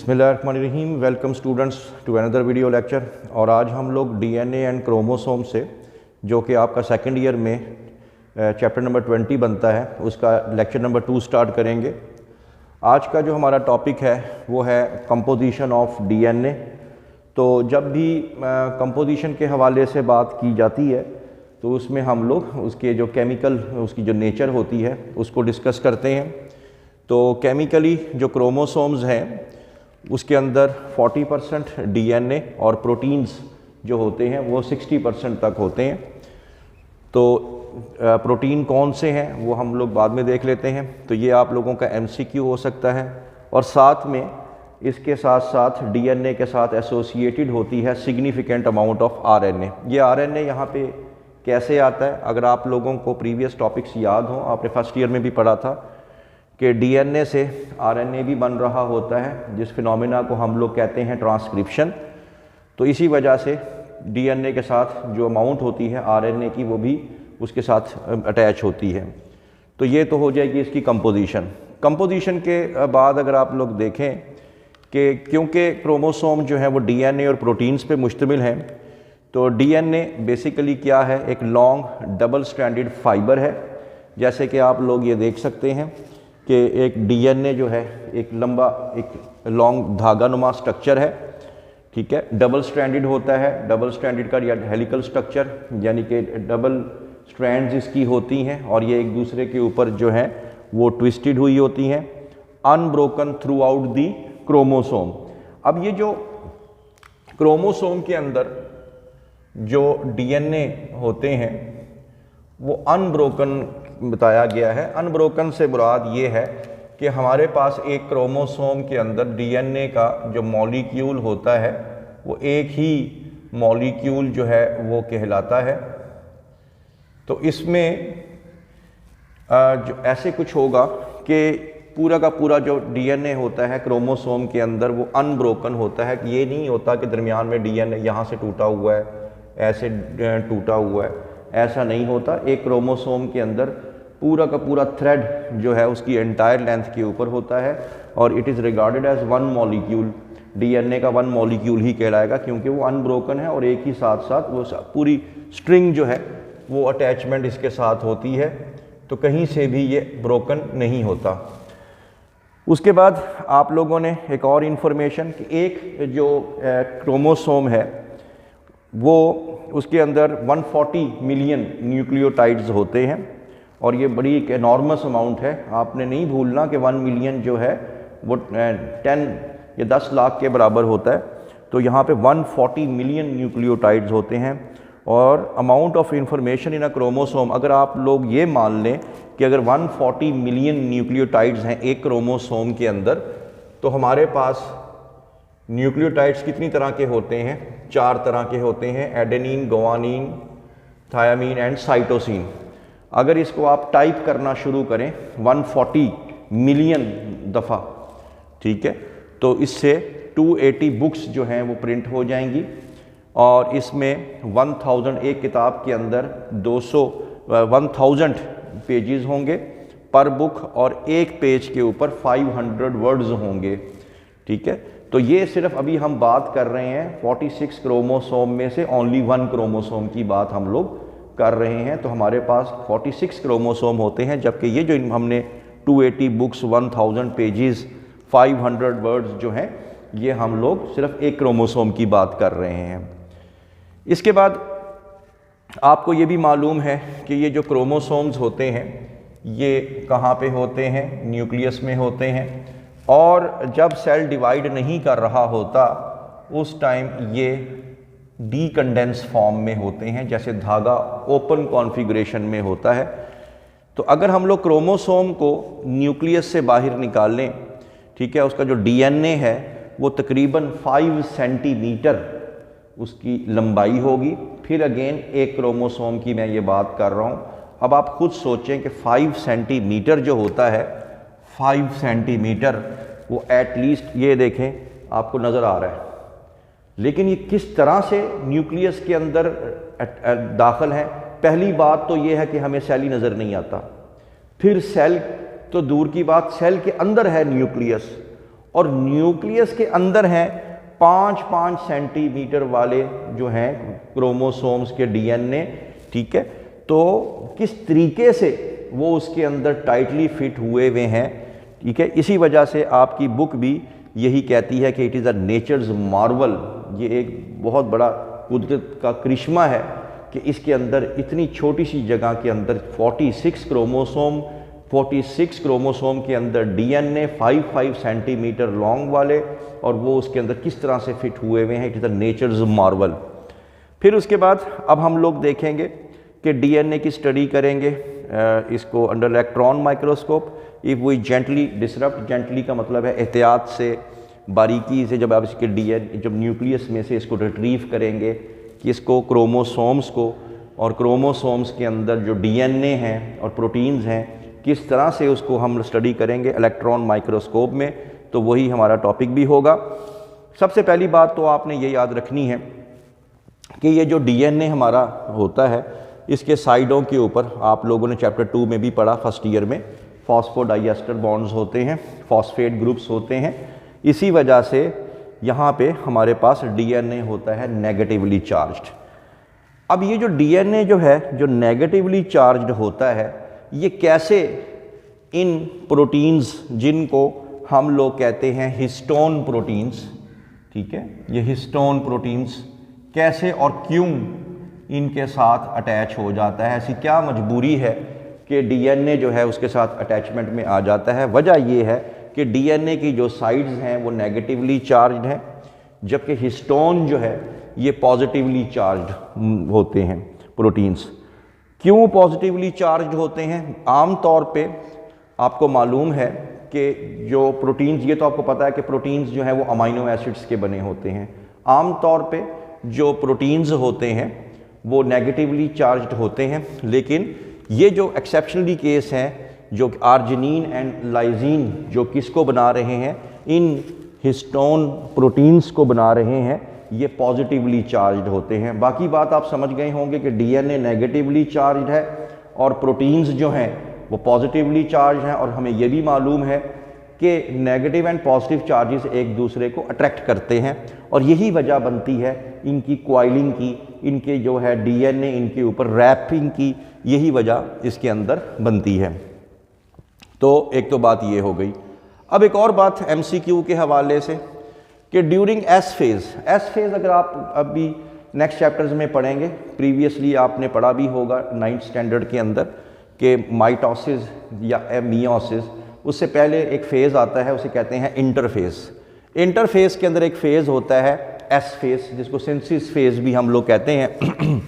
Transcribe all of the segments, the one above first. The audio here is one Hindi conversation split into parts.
बिस्मिल्लाहिर्रहमानिर्रहीम। Welcome students to another video lecture. और आज हम लोग डीएनए एंड क्रोमोसोम से, जो कि आपका सेकंड ईयर में चैप्टर नंबर 20 बनता है, उसका लेक्चर नंबर 2 स्टार्ट करेंगे। आज का जो हमारा टॉपिक है वो है कंपोजिशन ऑफ डीएनए। तो जब भी कंपोजिशन के हवाले से बात की जाती है तो उसमें हम लोग उसके जो केमिकल, उसकी जो नेचर होती है उसको डिस्कस करते हैं। तो केमिकली जो क्रोमोसोम्स हैं उसके अंदर 40% डीएनए और प्रोटीन्स जो होते हैं वो 60% तक होते हैं। तो प्रोटीन कौन से हैं वो हम लोग बाद में देख लेते हैं। तो ये आप लोगों का एमसीक्यू हो सकता है। और साथ में इसके साथ साथ डीएनए के साथ एसोसिएटेड होती है सिग्निफिकेंट अमाउंट ऑफ आरएनए। ये आरएनए यहाँ पे कैसे आता है? अगर आप लोगों को प्रीवियस टॉपिक्स याद हों, आपने फर्स्ट ईयर में भी पढ़ा था कि डीएनए से आरएनए भी बन रहा होता है, जिस फिनोमेना को हम लोग कहते हैं ट्रांसक्रिप्शन। तो इसी वजह से डीएनए के साथ जो अमाउंट होती है आरएनए की वो भी उसके साथ अटैच होती है। तो ये तो हो जाएगी इसकी कंपोजिशन के बाद अगर आप लोग देखें कि क्योंकि क्रोमोसोम जो है वो डीएनए और प्रोटीन्स पे मुश्तमिल हैं, तो डीएनए बेसिकली क्या है? एक लॉन्ग डबल स्ट्रैंडेड फाइबर है। जैसे कि आप लोग ये देख सकते हैं कि एक डीएनए जो है एक लंबा, एक लॉन्ग धागा नुमा स्ट्रक्चर है, ठीक है, डबल स्ट्रैंडेड होता है। डबल स्ट्रैंडेड का या हेलिकल स्ट्रक्चर, यानी कि डबल स्ट्रैंड्स इसकी होती हैं और ये एक दूसरे के ऊपर जो है वो ट्विस्टेड हुई होती हैं, unbroken through out the chromosome. अब ये जो क्रोमोसोम के अंदर जो डीएनए होते हैं वो अनब्रोकन बताया गया है। अनब्रोकन से मुराद ये है कि हमारे पास एक क्रोमोसोम के अंदर डीएनए का जो मॉलिक्यूल होता है वो एक ही मॉलिक्यूल जो है वो कहलाता है। तो इसमें जो ऐसे कुछ होगा कि पूरा का पूरा जो डीएनए होता है क्रोमोसोम के अंदर वो अनब्रोकन होता है। कि ये नहीं होता कि दरमियान में डीएनए यहाँ से टूटा हुआ है, ऐसे टूटा हुआ है, ऐसा नहीं होता। एक क्रोमोसोम के अंदर पूरा का पूरा थ्रेड जो है उसकी एंटायर लेंथ के ऊपर होता है और it is regarded as one molecule. DNA का वन मॉलिक्यूल ही कहलाएगा क्योंकि वो अनब्रोकन है और एक ही साथ साथ वो पूरी स्ट्रिंग जो है वो अटैचमेंट इसके साथ होती है, तो कहीं से भी ये ब्रोकन नहीं होता। उसके बाद आप लोगों ने एक और इन्फॉर्मेशन कि एक जो क्रोमोसोम है वो उसके अंदर 140 मिलियन न्यूक्लियोटाइड्स होते हैं और ये बड़ी एक एनॉर्मस अमाउंट है। आपने नहीं भूलना कि 1 मिलियन जो है वो 10 लाख के बराबर होता है। तो यहाँ पे 140 मिलियन न्यूक्लियोटाइड्स होते हैं। और amount of information in a chromosome, अगर आप लोग ये मान लें कि अगर 140 मिलियन न्यूक्लियोटाइड्स हैं एक क्रोमोसोम के अंदर, तो हमारे पास न्यूक्लियोटाइड्स कितनी तरह के होते हैं? 4 तरह के होते हैं, adenine, guanine, thiamine and cytosine. अगर इसको आप टाइप करना शुरू करें 140 मिलियन दफ़ा, ठीक है, तो इससे 280 बुक्स जो हैं वो प्रिंट हो जाएंगी और इसमें 1000, एक किताब के अंदर 1000 पेजेस होंगे पर बुक और एक पेज के ऊपर 500 वर्ड्स होंगे, ठीक है। तो ये सिर्फ अभी हम बात कर रहे हैं 46 क्रोमोसोम में से ओनली 1 क्रोमोसोम की बात हम लोग कर रहे हैं। तो हमारे पास 46 क्रोमोसोम होते हैं, जबकि ये जो हमने 280 बुक्स, 1000 पेजेस, 500 वर्ड्स जो हैं ये हम लोग सिर्फ एक क्रोमोसोम की बात कर रहे हैं। इसके बाद आपको ये भी मालूम है कि ये जो क्रोमोसोम्स होते हैं ये कहाँ पे होते हैं? न्यूक्लियस में होते हैं। और जब सेल डिवाइड नहीं कर रहा होता उस टाइम ये डीकंडेंस फॉर्म में होते हैं, जैसे धागा ओपन कॉन्फ़िगरेशन में होता है। तो अगर हम लोग क्रोमोसोम को न्यूक्लियस से बाहर निकाल लें, ठीक है, उसका जो डीएनए है वो तकरीबन 5 सेंटीमीटर उसकी लंबाई होगी। फिर अगेन एक क्रोमोसोम की मैं ये बात कर रहा हूँ। अब आप खुद सोचें कि 5 सेंटीमीटर जो होता है, 5 सेंटीमीटर वो एटलीस्ट, ये देखें आपको नज़र आ रहा है, लेकिन ये किस तरह से न्यूक्लियस के अंदर दाखिल है? पहली बात तो ये है कि हमें सेल ही नज़र नहीं आता। फिर सेल तो दूर की बात, सेल के अंदर है न्यूक्लियस और न्यूक्लियस के अंदर हैं 5-5 सेंटीमीटर वाले जो हैं क्रोमोसोम्स के डीएनए, ठीक है। तो किस तरीके से वो उसके अंदर टाइटली फिट हुए हुए हैं, ठीक है। इसी वजह से आपकी बुक भी यही कहती है कि it is a natures Marvel, ये एक बहुत बड़ा कुदरत का करिश्मा है कि इसके अंदर इतनी छोटी सी जगह के अंदर 46 क्रोमोसोम के अंदर डीएनए 5-5 सेंटीमीटर लॉन्ग वाले, और वो उसके अंदर किस तरह से फिट हुए हुए हैं। It is a natures Marvel. फिर उसके बाद अब हम लोग देखेंगे कि डीएनए की स्टडी करेंगे इसको under electron microscope. If we gently disrupt, gently का मतलब है एहतियात से, बारीकी से, जब आप इसके डीएनए जब न्यूक्लियस में से इसको रिट्रीव करेंगे कि इसको क्रोमोसोम्स को, और क्रोमोसोम्स के अंदर जो डीएनए हैं और प्रोटीन्स हैं किस तरह से उसको हम स्टडी करेंगे इलेक्ट्रॉन माइक्रोस्कोप में, तो वही हमारा टॉपिक भी होगा। सबसे पहली बात तो आपने ये याद रखनी है कि ये जो डीएनए हमारा होता है इसके साइडों के ऊपर, आप लोगों ने चैप्टर 2 में भी पढ़ा फर्स्ट ईयर में, फॉस्फोडाइएस्टर बॉन्ड्स होते हैं, फॉस्फेट ग्रुप्स होते हैं। इसी वजह से यहाँ पे हमारे पास डीएनए होता है नेगेटिवली चार्ज्ड। अब ये जो डीएनए जो है जो नेगेटिवली चार्ज्ड होता है, ये कैसे इन प्रोटीन्स जिनको हम लोग कहते हैं हिस्टोन प्रोटीन्स, ठीक है, ये हिस्टोन प्रोटीन्स कैसे और क्यों इनके साथ अटैच हो जाता है, ऐसी क्या मजबूरी है कि डीएनए जो है उसके साथ अटैचमेंट में आ जाता है। वजह ये है कि डीएनए की जो साइड्स हैं वो नेगेटिवली चार्ज्ड हैं, जबकि हिस्टोन जो है ये पॉजिटिवली चार्ज्ड होते हैं प्रोटीन्स। क्यों पॉजिटिवली चार्ज्ड होते हैं? आम तौर पे आपको मालूम है कि जो प्रोटीन्स, ये तो आपको पता है कि प्रोटीन्स जो हैं वो अमाइनो एसिड्स के बने होते हैं। आम तौर पे जो प्रोटीन्स होते हैं वो नेगेटिवली चार्ज्ड होते हैं, लेकिन ये जो एक्सेप्शनली केस हैं जो आर्जिनिन एंड लाइजीन जो किसको बना रहे हैं, इन हिस्टोन प्रोटीन्स को बना रहे हैं, ये पॉजिटिवली चार्ज्ड होते हैं। बाकी बात आप समझ गए होंगे कि डीएनए नेगेटिवली चार्ज्ड है और प्रोटीन्स जो हैं वो पॉजिटिवली चार्ज हैं, और हमें ये भी मालूम है कि नेगेटिव एंड पॉजिटिव चार्जेस एक दूसरे को अट्रैक्ट करते हैं, और यही वजह बनती है इनकी कॉइलिंग की, इनके जो है डीएनए इनके ऊपर रैपिंग की, यही वजह इसके अंदर बनती है। तो एक तो बात ये हो गई। अब एक और बात एमसीक्यू के हवाले से कि ड्यूरिंग एस फेज़ अगर आप अभी नेक्स्ट चैप्टर्स में पढ़ेंगे, प्रीवियसली आपने पढ़ा भी होगा 9th स्टैंडर्ड के अंदर कि माइटोसिस या मियोसिस, उससे पहले एक फ़ेज़ आता है, उसे कहते हैं इंटरफेज़। इंटरफेज़ के अंदर एक फ़ेज़ होता है एस फेज़, जिसको सिंथेसिस फेज़ भी हम लोग कहते हैं।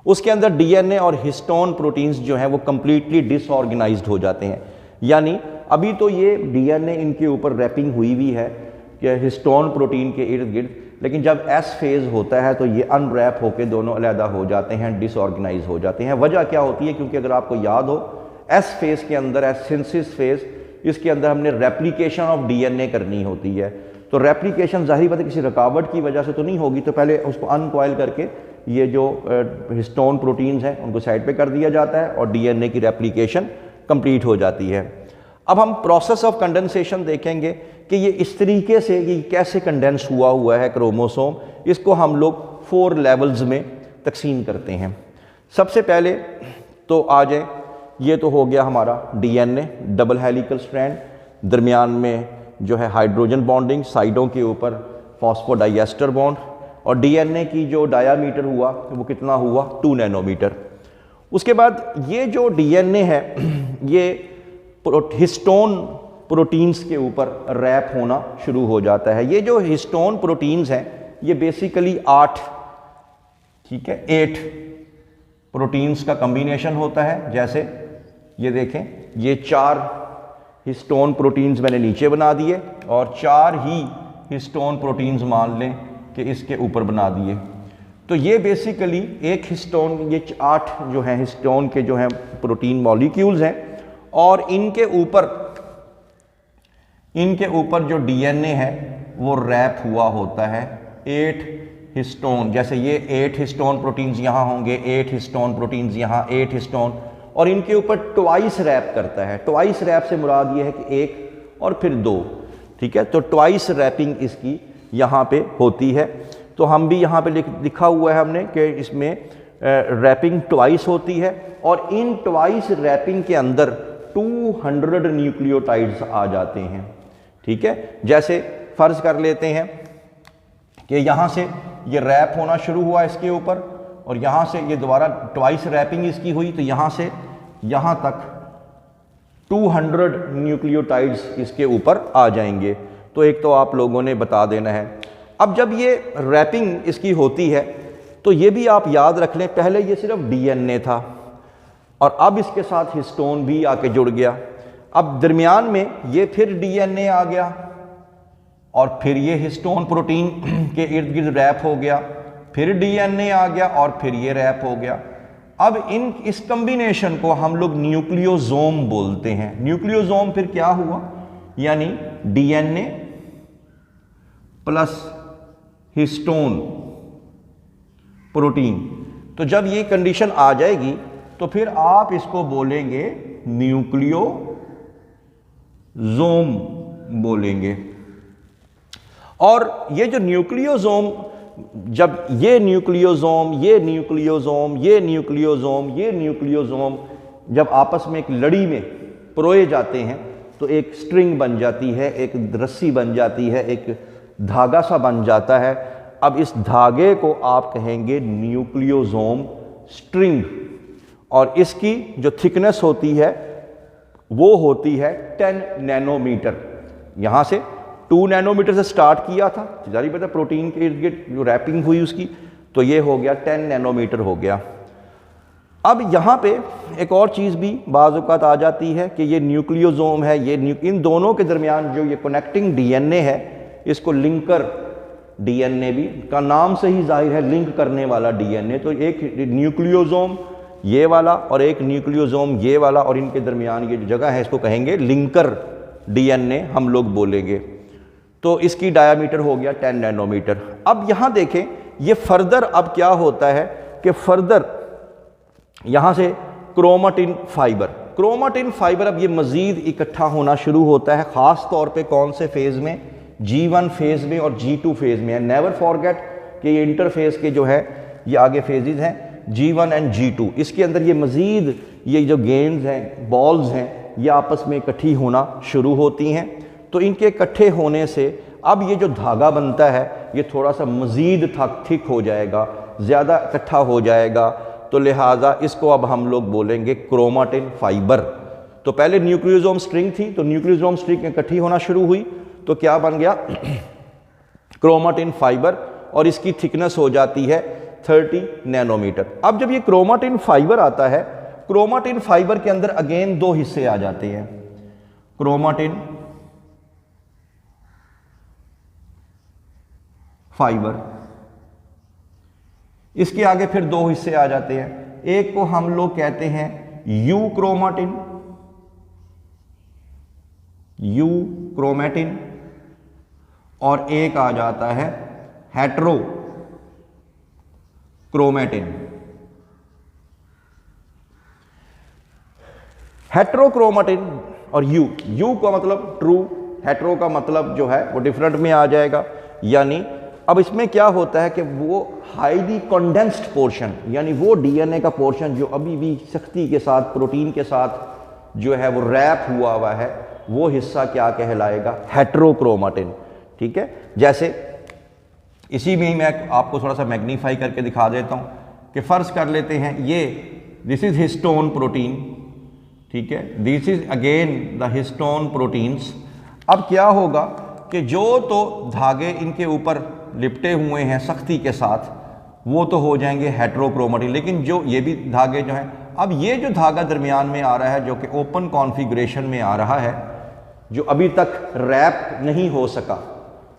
उसके अंदर डीएनए और हिस्टोन प्रोटीन्स जो हैं वो कम्प्लीटली डिसऑर्गेनाइज्ड हो जाते हैं। यानी अभी तो ये डीएनए इनके ऊपर रैपिंग हुई हुई है कि हिस्टोन प्रोटीन के इर्द गिर्द, लेकिन जब एस फेज़ होता है तो ये अनरैप होकर दोनों अलहदा हो जाते हैं, डिसऑर्गेनाइज हो जाते हैं। वजह क्या होती है? क्योंकि अगर आपको याद हो एस फेज़ के अंदर, एस सिंथेसिस फेज़, इसके अंदर हमने रेप्लिकेशन ऑफ डीएनए करनी होती है। तो रेप्लिकेशन जाहिर बात है किसी रुकावट की वजह से तो नहीं होगी, तो पहले उसको अनकॉइल करके ये जो हिस्टोन प्रोटीन्स हैं उनको साइड पे कर दिया जाता है और डीएनए की रेप्लिकेशन कंप्लीट हो जाती है। अब हम प्रोसेस ऑफ कंडेंसेशन देखेंगे कि ये इस तरीके से ये कैसे कंडेंस हुआ है क्रोमोसोम। इसको हम लोग 4 लेवल्स में तकसीम करते हैं। सबसे पहले तो आ जाए, ये तो हो गया हमारा डीएनए, डबल हेलिकल स्ट्रैंड, दरमियान में जो है हाइड्रोजन बॉन्डिंग, साइडों के ऊपर फॉस्फोडाइएस्टर बॉन्ड, और डीएनए की जो डायामीटर हुआ वो कितना हुआ? 2 नैनोमीटर। उसके बाद ये जो डीएनए है ये हिस्टोन प्रोटीन्स के ऊपर रैप होना शुरू हो जाता है। ये जो हिस्टोन प्रोटीन्स हैं ये बेसिकली 8, ठीक है, 8 प्रोटीन्स का कॉम्बिनेशन होता है। जैसे ये देखें, ये 4 हिस्टोन प्रोटीन्स मैंने नीचे बना दिए और 4 ही हिस्टोन प्रोटीन्स मान लें कि इसके ऊपर बना दिए। तो ये बेसिकली एक हिस्टोन, ये 8 जो हैं हिस्टोन के जो हैं प्रोटीन मॉलिक्यूल्स हैं, और इनके ऊपर जो डीएनए है वो रैप हुआ होता है 8 हिस्टोन। जैसे ये 8 हिस्टोन प्रोटीन्स यहाँ होंगे, 8 हिस्टोन प्रोटीन्स यहाँ, 8 हिस्टोन, और इनके ऊपर ट्वाइस रैप करता है। ट्वाइस रैप से मुराद ये है कि 1 और फिर 2। ठीक है। तो ट्वाइस रैपिंग इसकी यहाँ पे होती है। तो हम भी यहाँ पे लिखा हुआ है हमने कि इसमें रैपिंग ट्वाइस होती है और इन ट्वाइस रैपिंग के अंदर 200 न्यूक्लियोटाइड्स आ जाते हैं, ठीक है। जैसे फर्ज कर लेते हैं कि यहाँ से ये रैप होना शुरू हुआ इसके ऊपर और यहाँ से ये दोबारा ट्वाइस रैपिंग इसकी हुई, तो यहाँ से यहाँ तक 200 न्यूक्लियोटाइड्स इसके ऊपर आ जाएंगे। तो एक तो आप लोगों ने बता देना है। अब जब ये रैपिंग इसकी होती है तो ये भी आप याद रख लें, पहले ये सिर्फ डीएनए था और अब इसके साथ हिस्टोन भी आके जुड़ गया। अब दरमियान में ये फिर डीएनए आ गया और फिर ये हिस्टोन प्रोटीन के इर्द गिर्द रैप हो गया, फिर डीएनए आ गया और फिर ये रैप हो गया। अब इस कॉम्बिनेशन को हम लोग न्यूक्लियोसोम बोलते हैं। न्यूक्लियोसोम फिर क्या हुआ, यानी डीएनए प्लस हिस्टोन प्रोटीन। तो जब ये कंडीशन आ जाएगी तो फिर आप इसको बोलेंगे न्यूक्लियोसोम बोलेंगे। और ये जो न्यूक्लियोसोम, जब ये न्यूक्लियोसोम ये न्यूक्लियोसोम ये न्यूक्लियोसोम ये न्यूक्लियोसोम जब आपस में एक लड़ी में परोए जाते हैं तो एक स्ट्रिंग बन जाती है, एक रस्सी बन जाती है, एक धागा सा बन जाता है। अब इस धागे को आप कहेंगे न्यूक्लियोसोम स्ट्रिंग और इसकी जो थिकनेस होती है वो होती है 10 नैनोमीटर। यहाँ से 2 नैनोमीटर से स्टार्ट किया था, जारी पता प्रोटीन के इर्द गिर्द जो रैपिंग हुई उसकी, तो ये हो गया 10 नैनोमीटर हो गया। अब यहाँ पे एक और चीज़ भी बाज़ औक़ात आ जाती है कि ये न्यूक्लियोसोम है, ये इन दोनों के दरमियान जो ये कनेक्टिंग डीएनए है इसको लिंकर डीएनए भी का नाम से ही जाहिर है, लिंक करने वाला डीएनए। तो एक न्यूक्लियोसोम ये वाला और एक न्यूक्लियोसोम ये वाला और इनके दरमियान ये जो जगह है इसको कहेंगे लिंकर डीएनए हम लोग बोलेंगे। तो इसकी डायामीटर हो गया 10 नैनोमीटर। अब यहाँ देखें ये फर्दर अब क्या होता है कि फर्दर यहाँ से क्रोमेटिन फाइबर अब ये मज़ीद इकट्ठा होना शुरू होता है, ख़ास तौर पे कौन से फेज़ में, G1 फेज़ में और G2 फेज़ में। नेवर फॉरगेट कि ये इंटरफेज़ के जो है ये आगे फेजेज़ हैं G1 एंड G2। इसके अंदर ये मज़ीद ये जो गेंस हैं, बॉल्स हैं, ये आपस में इकट्ठी होना शुरू होती हैं। तो इनके इकट्ठे होने से अब ये जो धागा बनता है ये थोड़ा सा मज़ीद थिक हो जाएगा, ज़्यादा इकट्ठा हो जाएगा। तो लिहाजा इसको अब हम लोग बोलेंगे क्रोमेटिन फाइबर। तो पहले न्यूक्लियोसोम स्ट्रिंग थी, तो न्यूक्लियोसोम स्ट्रिंग इकट्ठी होना शुरू हुई तो क्या बन गया क्रोमेटिन फाइबर और इसकी थिकनेस हो जाती है 30 नैनोमीटर। अब जब ये क्रोमेटिन फाइबर आता है, क्रोमेटिन फाइबर के अंदर अगेन 2 हिस्से आ जाते हैं, क्रोमेटिन फाइबर, इसके आगे फिर 2 हिस्से आ जाते हैं। एक को हम लोग कहते हैं यूक्रोमेटिन और एक आ जाता है हेट्रोक्रोमेटिन। हेट्रोक्रोमेटिन और यू का मतलब ट्रू, हेट्रो का मतलब जो है वो डिफरेंट में आ जाएगा। यानी अब इसमें क्या होता है कि वो हाईली कंडेंस्ड पोर्शन, यानी वो डीएनए का पोर्शन जो अभी भी सख्ती के साथ प्रोटीन के साथ जो है वो रैप हुआ है, वो हिस्सा क्या कहलाएगा, हेट्रोक्रोमेटिन। ठीक है, जैसे इसी में ही मैं आपको थोड़ा सा मैग्नीफाई करके दिखा देता हूं कि फर्ज कर लेते हैं ये दिस इज हिस्टोन प्रोटीन, ठीक है, this is again the histone proteins. अब क्या होगा कि जो तो धागे इनके ऊपर लिपटे हुए हैं सख्ती के साथ वो तो हो जाएंगे हेट्रोक्रोमेटिन, लेकिन जो ये भी धागे जो हैं, अब ये जो धागा दरमियान में आ रहा है जो कि ओपन कॉन्फ़िगरेशन में आ रहा है, जो अभी तक रैप नहीं हो सका,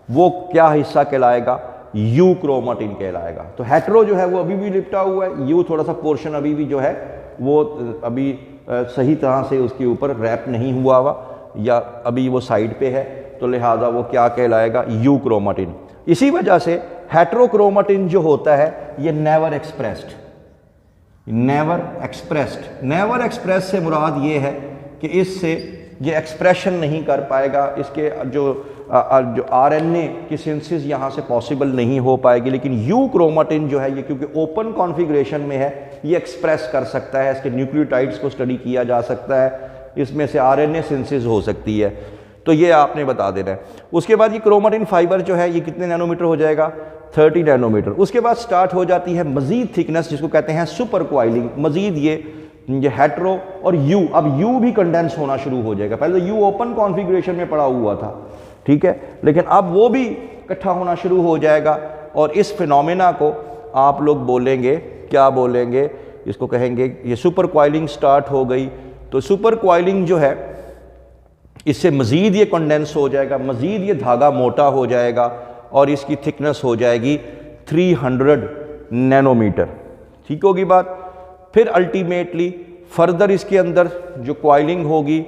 वो क्या हिस्सा कहलाएगा, यूक्रोमेटिन कहलाएगा। तो हेट्रो जो है वो अभी भी लिपटा हुआ है, यू थोड़ा सा पोर्शन अभी भी जो है वो अभी सही तरह से उसके ऊपर रैप नहीं हुआ या अभी वो साइड पे है, तो लिहाजा वो क्या कहलाएगा, यूक्रोमेटिन। इसी वजह से हेट्रोक्रोमेटिन जो होता है ये नेवर एक्सप्रेस्ड। नेवर एक्सप्रेस से मुराद ये है कि इससे ये एक्सप्रेशन नहीं कर पाएगा, इसके जो आरएनए की सिंथेसिस यहाँ से पॉसिबल नहीं हो पाएगी। लेकिन यू क्रोमाटिन जो है ये क्योंकि ओपन कॉन्फ़िगरेशन में है, ये एक्सप्रेस कर सकता है, इसके न्यूक्लियोटाइड्स को स्टडी किया जा सकता है, इसमें से आरएनए सिंथेसिस हो सकती है। तो ये आपने बता देना है। उसके बाद ये क्रोमाटिन फाइबर जो है ये कितने नैनोमीटर हो जाएगा, 30 नैनोमीटर। उसके बाद स्टार्ट हो जाती है मजीद थिकनेस, जिसको कहते हैं सुपर क्वाइलिंग। मजीद ये हेट्रो और यू, अब यू भी कंडेंस होना शुरू हो जाएगा। पहले तो यू ओपन कॉन्फ़िगरेशन में पड़ा हुआ था, ठीक है, लेकिन अब वो भी इकट्ठा होना शुरू हो जाएगा। और इस फिनोमेना को आप लोग बोलेंगे, क्या बोलेंगे, इसको कहेंगे ये सुपर क्वाइलिंग स्टार्ट हो गई। तो सुपर क्वाइलिंग जो है इससे मज़ीद ये कंडेंस हो जाएगा, मज़ीद ये धागा मोटा हो जाएगा और इसकी थिकनेस हो जाएगी 300 नैनोमीटर। ठीक होगी बात। फिर अल्टीमेटली फर्दर इसके अंदर जो क्वाइलिंग होगी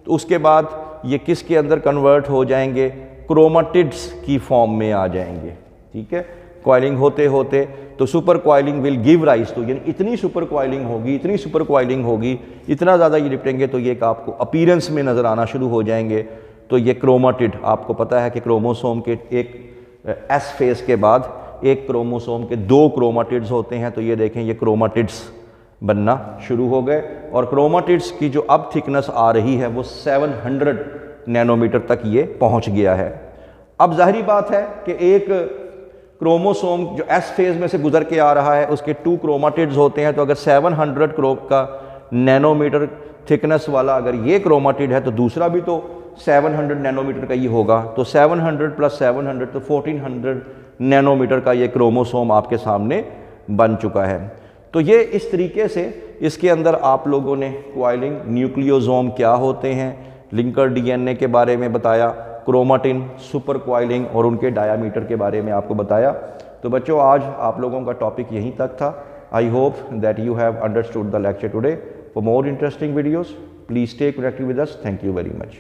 तो उसके बाद ये किसके अंदर कन्वर्ट हो जाएंगे, क्रोमाटिड्स की फॉर्म में आ जाएंगे। ठीक है, क्वाइलिंग होते होते तो super coiling will give rise to, यानी इतनी सुपर क्वाइलिंग होगी, इतनी सुपर क्वाइलिंग होगी, इतना ज़्यादा ये लिपटेंगे तो ये आपको अपीयरेंस में नज़र आना शुरू हो जाएंगे। तो ये क्रोमाटिड, आपको पता है कि क्रोमोसोम के एक एस फेज के बाद एक क्रोमोसोम के 2 क्रोमाटिड्स होते हैं। तो ये देखें ये क्रोमाटिड्स बनना शुरू हो गए और क्रोमाटिड्स की जो अब थिकनेस आ रही है वो 700 नैनोमीटर तक ये पहुंच गया है। अब जाहिर बात है कि एक क्रोमोसोम जो एस फेज में से गुजर के आ रहा है उसके 2 क्रोमाटिड्स होते हैं। तो अगर 700 का नैनोमीटर थिकनेस वाला अगर ये क्रोमाटिड है तो दूसरा भी तो 700 नैनोमीटर का ही होगा। तो 700 + 700 तो 1400 नैनोमीटर का ये क्रोमोसोम आपके सामने बन चुका है। तो ये इस तरीके से इसके अंदर आप लोगों ने क्वाइलिंग, न्यूक्लियोसोम क्या होते हैं, लिंकर डीएनए के बारे में बताया, क्रोमाटिन, सुपर क्वाइलिंग और उनके डायामीटर के बारे में आपको बताया। तो बच्चों आज आप लोगों का टॉपिक यहीं तक था। I hope that you have understood the lecture today. For more interesting videos please stay connected with us. Thank you very much.